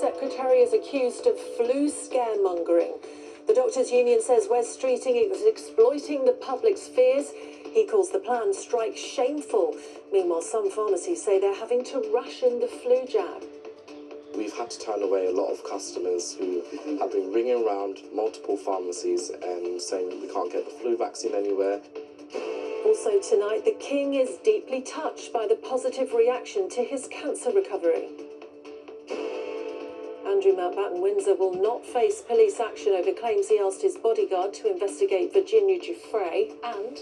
secretary is accused of flu scaremongering. The doctors' union says West Streeting is exploiting the public's fears. He calls the planned strike shameful. Meanwhile, some pharmacies say they're having to ration the flu jab. We've had to turn away a lot of customers who have been ringing around multiple pharmacies and saying we can't get the flu vaccine anywhere. Also tonight, the King is deeply touched by the positive reaction to his cancer recovery. Andrew Mountbatten Windsor will not face police action over claims he asked his bodyguard to investigate Virginia Giuffre. And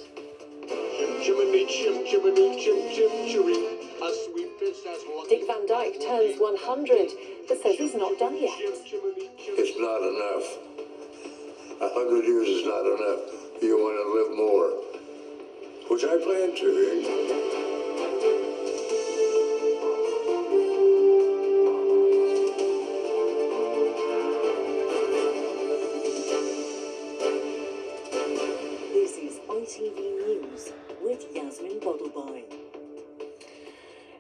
Dick Van Dyke turns 100, but says he's not done yet. It's not enough. 100 years is not enough. You want to live more, which I plan to. This is ITV News with Yasmin Bodalbhai.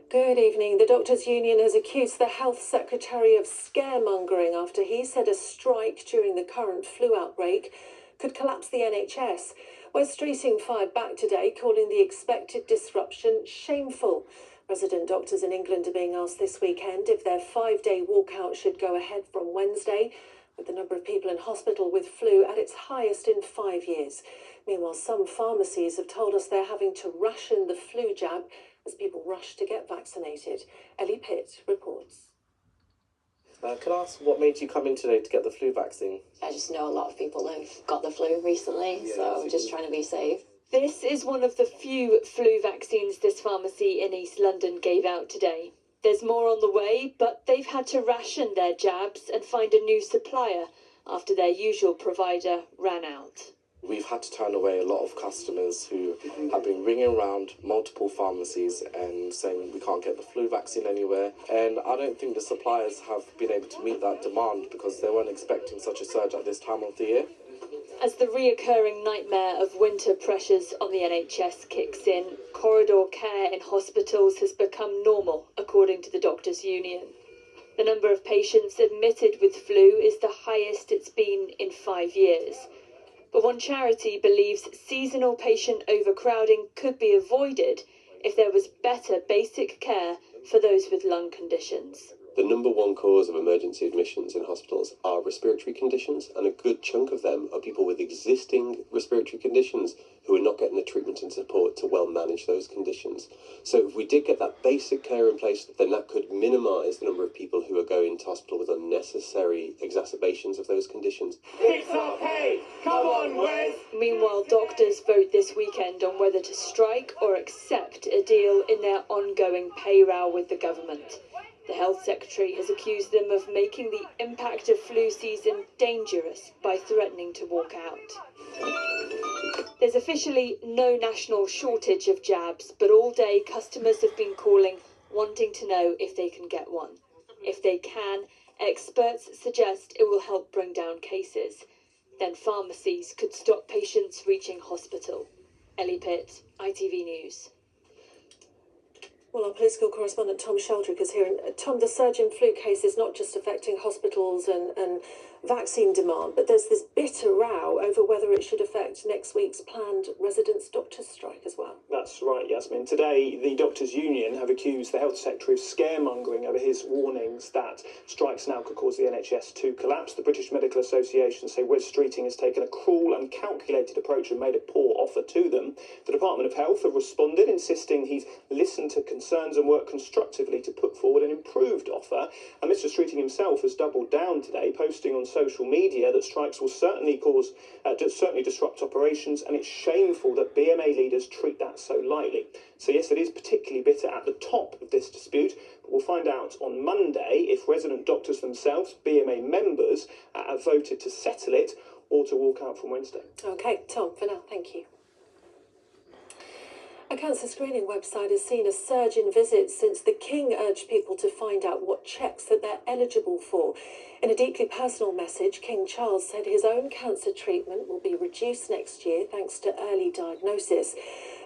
Good evening. The Doctors' Union has accused the Health Secretary of scaremongering after he said a strike during the current flu outbreak could collapse the NHS. West Streeting fired back today, calling the expected disruption shameful. Resident doctors in England are being asked this weekend if their 5-day walkout should go ahead from Wednesday, with the number of people in hospital with flu at its highest in 5 years. Meanwhile, some pharmacies have told us they're having to ration the flu jab as people rush to get vaccinated. Ellie Pitt reports. Can I ask what made you come in today to get the flu vaccine? I just know a lot of people have got the flu recently, so I'm just trying to be safe. This is one of the few flu vaccines this pharmacy in East London gave out today. There's more on the way, but they've had to ration their jabs and find a new supplier after their usual provider ran out. We've had to turn away a lot of customers who have been ringing around multiple pharmacies and saying we can't get the flu vaccine anywhere. And I don't think the suppliers have been able to meet that demand because they weren't expecting such a surge at this time of the year. As the reoccurring nightmare of winter pressures on the NHS kicks in, corridor care in hospitals has become normal, according to the Doctors' Union. The number of patients admitted with flu is the highest it's been in 5 years. But one charity believes seasonal patient overcrowding could be avoided if there was better basic care for those with lung conditions. The number one cause of emergency admissions in hospitals are respiratory conditions, and a good chunk of them are people with existing respiratory conditions who are not getting the treatment and support to well manage those conditions. So if we did get that basic care in place, then that could minimise the number of people who are going to hospital with unnecessary exacerbations of those conditions. Fix our pay! Come on, Wes! Meanwhile, doctors vote this weekend on whether to strike or accept a deal in their ongoing pay row with the government. The Health Secretary has accused them of making the impact of flu season dangerous by threatening to walk out. There's officially no national shortage of jabs, but all day customers have been calling, wanting to know if they can get one. If they can, experts suggest it will help bring down cases. Then pharmacies could stop patients reaching hospital. Ellie Pitt, ITV News. Well, our political correspondent Tom Sheldrick is here. And Tom, the surge in flu case is not just affecting hospitals and vaccine demand, but there's this bitter row over whether it should affect next week's planned residents' doctors' strike as well. That's right, Yasmin. Today, the Doctors' Union have accused the Health Secretary of scaremongering over his warnings that strikes now could cause the NHS to collapse. The British Medical Association say Wes Streeting has taken a cruel and calculated approach and made a poor offer to them. The Department of Health have responded, insisting he's listened to concerns and worked constructively to put forward an improved offer. And Mr Streeting himself has doubled down today, posting on social media that strikes will certainly disrupt operations, and it's shameful that BMA leaders treat that so lightly. So yes, it is particularly bitter at the top of this dispute, but we'll find out on Monday if resident doctors themselves, BMA members, have voted to settle it or to walk out from Wednesday. OK, Tom, for now, thank you. A cancer screening website has seen a surge in visits since the King urged people to find out what checks that they're eligible for. In a deeply personal message, King Charles said his own cancer treatment will be reduced next year thanks to early diagnosis.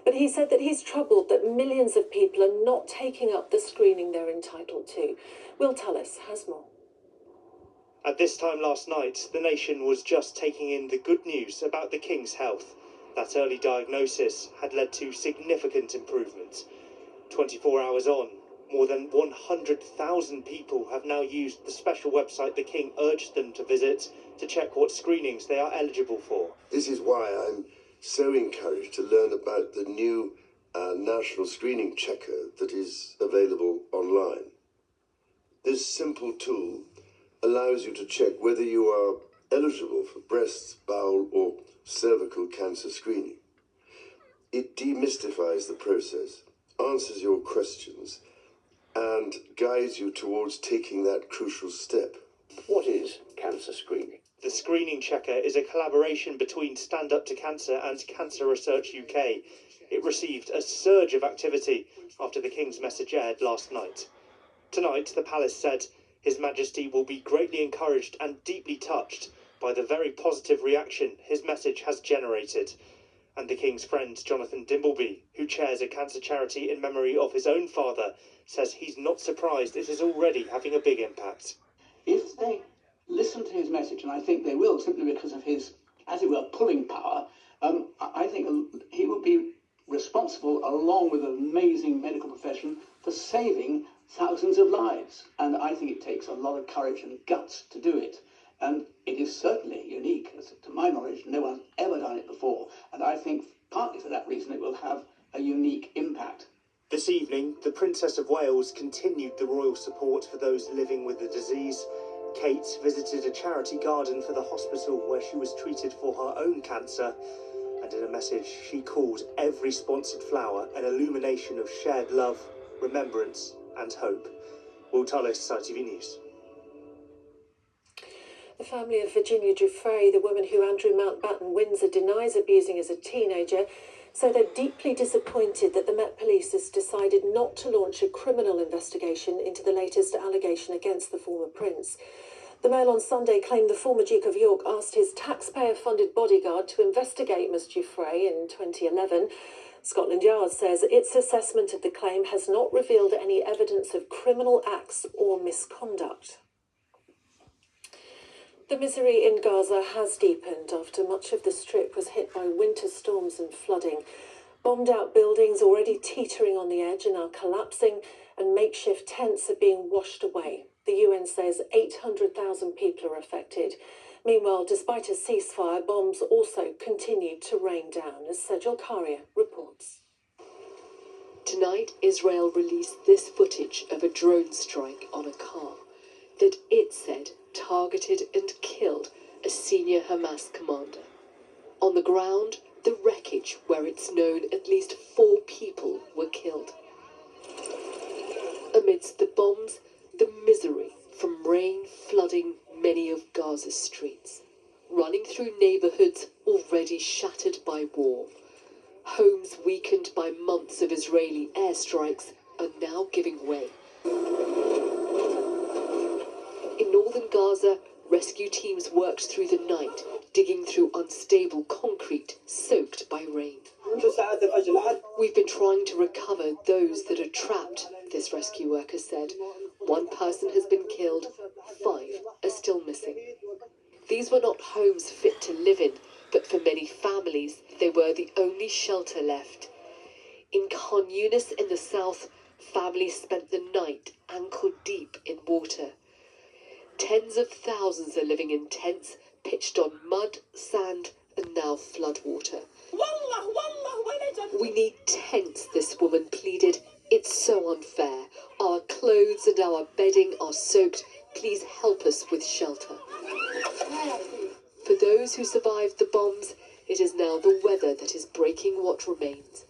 But he said that he's troubled that millions of people are not taking up the screening they're entitled to. Will Tullis has more. At this time last night, the nation was just taking in the good news about the King's health. That early diagnosis had led to significant improvement. 24 hours on, more than 100,000 people have now used the special website the King urged them to visit to check what screenings they are eligible for. This is why I'm so encouraged to learn about the new national screening checker that is available online. This simple tool allows you to check whether you are eligible for breast, bowel or cervical cancer screening. It demystifies the process, answers your questions and guides you towards taking that crucial step. What is cancer screening? The screening checker is a collaboration between Stand Up to Cancer and Cancer Research UK. It received a surge of activity after the King's message aired last night. Tonight, the palace said His Majesty will be greatly encouraged and deeply touched by the very positive reaction his message has generated. And the King's friend, Jonathan Dimbleby, who chairs a cancer charity in memory of his own father, says he's not surprised it is already having a big impact. If they listen to his message, and I think they will, simply because of his, as it were, pulling power, I think he will be responsible, along with an amazing medical profession, for saving thousands of lives. And I think it takes a lot of courage and guts to do it. And it is certainly unique. To my knowledge, no one's ever done it before. And I think partly for that reason it will have a unique impact. This evening, the Princess of Wales continued the royal support for those living with the disease. Kate visited a charity garden for the hospital where she was treated for her own cancer. And in a message, she called every sponsored flower an illumination of shared love, remembrance and hope. Will Tullis, ITV News. The family of Virginia Giuffre, the woman who Andrew Mountbatten Windsor denies abusing as a teenager, so they're deeply disappointed that the Met Police has decided not to launch a criminal investigation into the latest allegation against the former prince. The Mail on Sunday claimed the former Duke of York asked his taxpayer-funded bodyguard to investigate Ms Giuffre in 2011. Scotland Yard says its assessment of the claim has not revealed any evidence of criminal acts or misconduct. The misery in Gaza has deepened after much of the strip was hit by winter storms and flooding. Bombed-out buildings already teetering on the edge are now collapsing, and makeshift tents are being washed away. The UN says 800,000 people are affected. Meanwhile, despite a ceasefire, bombs also continued to rain down, as Sejal Karia reports. Tonight, Israel released this footage of a drone strike on a car that it said targeted and killed a senior Hamas commander. On the ground, the wreckage where it's known at least 4 people were killed. Amidst the bombs, the misery from rain flooding many of Gaza's streets, running through neighbourhoods already shattered by war. Homes weakened by months of Israeli airstrikes are now giving way. In northern Gaza, rescue teams worked through the night, digging through unstable concrete soaked by rain. We've been trying to recover those that are trapped, this rescue worker said. 1 person has been killed, 5 are still missing. These were not homes fit to live in, but for many families, they were the only shelter left. In Khan Yunis in the south, families spent the night ankle deep in water. Tens of thousands are living in tents pitched on mud, sand, and now floodwater. We need tents, this woman pleaded. It's so unfair. Our clothes and our bedding are soaked. Please help us with shelter. For those who survived the bombs, it is now the weather that is breaking what remains.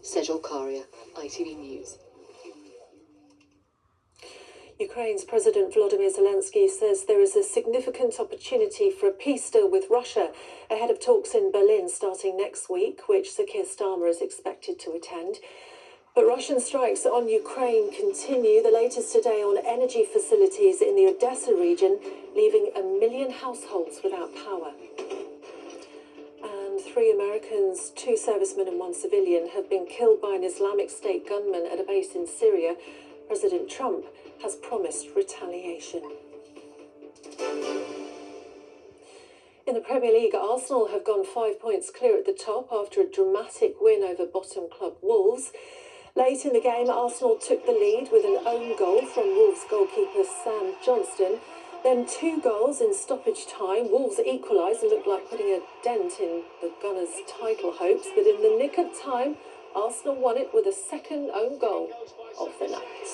Sejal Karia, ITV News. Ukraine's President Volodymyr Zelensky says there is a significant opportunity for a peace deal with Russia ahead of talks in Berlin starting next week, which Sir Keir Starmer is expected to attend. But Russian strikes on Ukraine continue, the latest today on energy facilities in the Odessa region, leaving 1 million households without power. And 3 Americans, 2 servicemen and 1 civilian have been killed by an Islamic State gunman at a base in Syria. President Trump has promised retaliation. In the Premier League, Arsenal have gone 5 points clear at the top after a dramatic win over bottom club Wolves. Late in the game, Arsenal took the lead with an own goal from Wolves goalkeeper Sam Johnston. Then 2 goals in stoppage time. Wolves equalised and looked like putting a dent in the Gunners' title hopes. But in the nick of time, Arsenal won it with a second own goal of the night.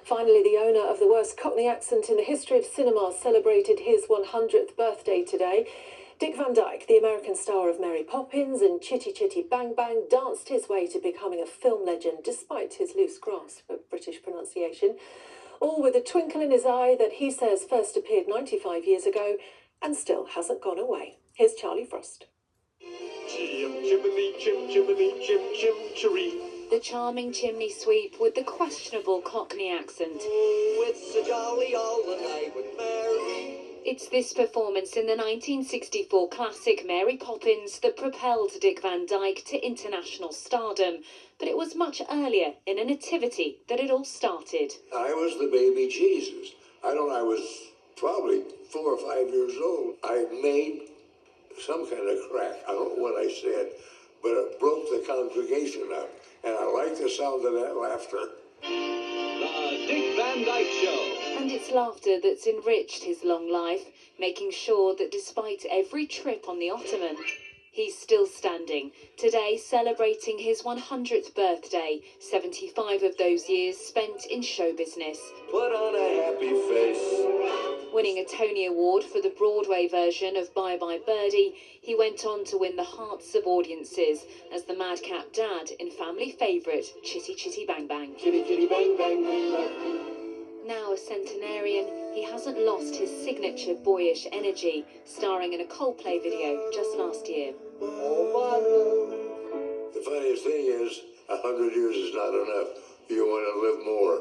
Finally, the owner of the worst Cockney accent in the history of cinema celebrated his 100th birthday today. Dick Van Dyke, the American star of Mary Poppins and Chitty Chitty Bang Bang, danced his way to becoming a film legend despite his loose grasp of British pronunciation. All with a twinkle in his eye that he says first appeared 95 years ago and still hasn't gone away. Here's Charlie Frost. Chimney, chim, chiree. The charming chimney sweep with the questionable Cockney accent. Oh, it's a jolly all the night with Mary. It's this performance in the 1964 classic Mary Poppins that propelled Dick Van Dyke to international stardom. But it was much earlier in a nativity that it all started. I was the baby Jesus. I was probably 4 or 5 years old. I made some kind of crack. I don't know what I said, but it broke the congregation up. And I like the sound of that laughter. The Dick Van Dyke Show. And it's laughter that's enriched his long life, making sure that despite every trip on the Ottoman, he's still standing, today celebrating his 100th birthday, 75 of those years spent in show business. Put on a happy face. Winning a Tony Award for the Broadway version of Bye Bye Birdie, he went on to win the hearts of audiences as the madcap dad in family favourite Chitty Chitty Bang Bang. Chitty Chitty Bang Bang, we love you. Now a centenarian, he hasn't lost his signature boyish energy, starring in a Coldplay video just last year. The funniest thing is, 100 years is not enough. You want to live more,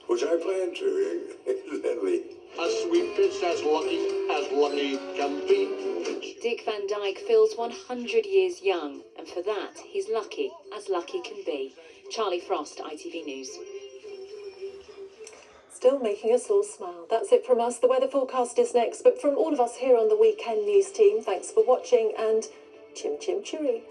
which I plan to, incidentally. A sweet pitch as lucky can be. Dick Van Dyke feels 100 years young, and for that, he's lucky as lucky can be. Charlie Frost, ITV News. Still making us all smile. That's it from us. The weather forecast is next, but from all of us here on the Weekend News team, thanks for watching and chim chim chiree.